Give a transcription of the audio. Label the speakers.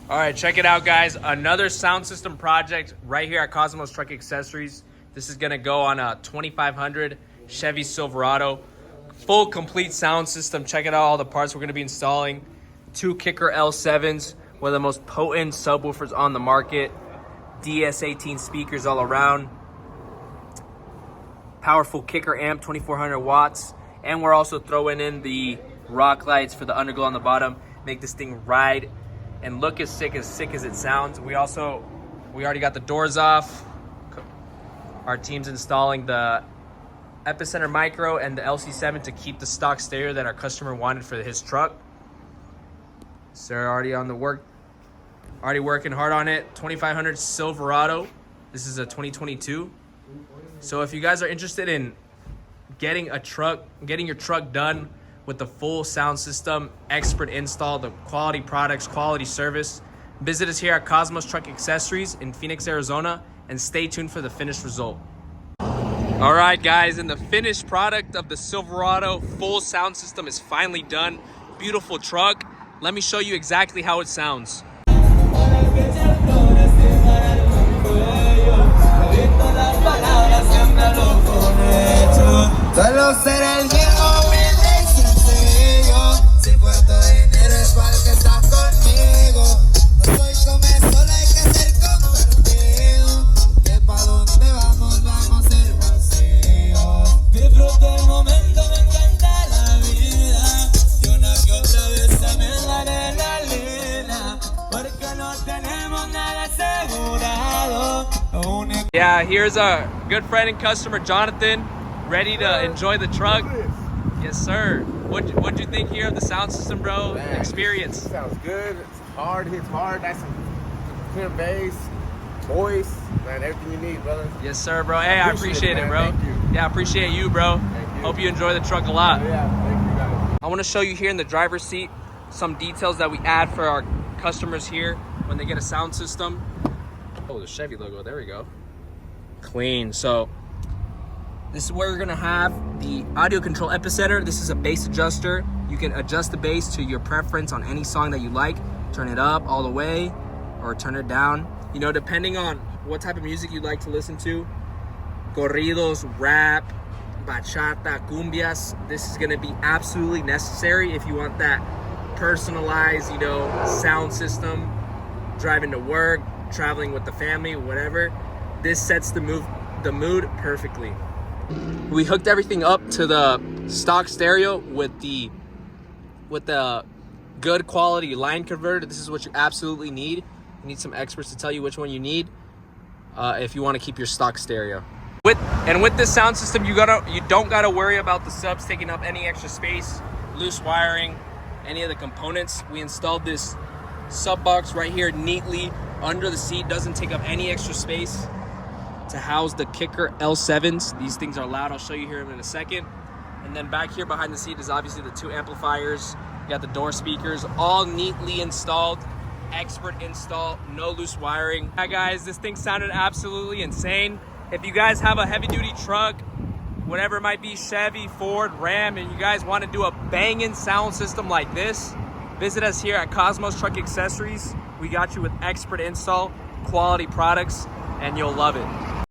Speaker 1: All right, check it out, guys. Another sound system project right here at Cosmos Truck Accessories. This is gonna go on a 2500 Chevy Silverado. Full complete sound system. Check it out, all the parts we're gonna be installing. 2 Kicker L7s, one of the most potent subwoofers on the market. DS18 speakers all around. Powerful kicker amp, 2400 watts. And we're also throwing in the rock lights for the underglow on the bottom. Make this thing ride and look as sick as it sounds. We already got the doors off. Our team's installing the Epicenter Micro and the LC7 to keep the stock stereo that our customer wanted for his truck. So already on the work, already working hard on it. 2500 Silverado. This is a 2022. So if you guys are interested in getting your truck done with the full sound system, expert install, the quality products, quality service, visit us here at Cosmos Truck Accessories in Phoenix, Arizona, and stay tuned for the finished result. All right, guys, and the finished product of the Silverado full sound system is finally done. Beautiful truck. Let me show you exactly how it sounds. Yeah, here's our good friend and customer, Jonathan, ready to enjoy the truck. Yes, sir. What'd you think here of the sound system, bro?
Speaker 2: Man,
Speaker 1: Experience.
Speaker 2: it sounds good. It's hard, hits hard. Nice and clear bass, voice, man, everything you need, brother.
Speaker 1: Yes, sir, bro. Hey, I appreciate it, bro.
Speaker 2: Thank you.
Speaker 1: Yeah, I appreciate you, bro.
Speaker 2: Thank you.
Speaker 1: Hope you enjoy the truck a lot.
Speaker 2: Yeah, thank you, guys.
Speaker 1: I want to show you here in the driver's seat some details that we add for our customers here when they get a sound system. Oh, the Chevy logo. There we go. Clean. So this is where you're gonna have the audio control epicenter. This is a bass adjuster. You can adjust the bass to your preference on any song that you like. Turn it up all the way or turn it down. You know, depending on what type of music you like to listen to. Corridos, rap, bachata, cumbias. This is gonna be absolutely necessary if you want that personalized, you know, sound system. Driving to work, traveling with the family, whatever. This sets the mood perfectly. We hooked everything up to the stock stereo with the good quality line converter. This is what you absolutely need. You need some experts to tell you which one you need if you want to keep your stock stereo. With this sound system, you don't gotta worry about the subs taking up any extra space, loose wiring, any of the components. We installed this sub box right here neatly under the seat. Doesn't take up any extra space to house the Kicker L7s. These things are loud. I'll show you here in a second. And then back here behind the seat is obviously the 2 amplifiers. You got the door speakers, all neatly installed. Expert install, no loose wiring. Hi guys, this thing sounded absolutely insane. If you guys have a heavy duty truck, whatever it might be, Chevy, Ford, Ram, and you guys want to do a banging sound system like this, visit us here at Cosmos Truck Accessories. We got you with expert install, quality products, and you'll love it.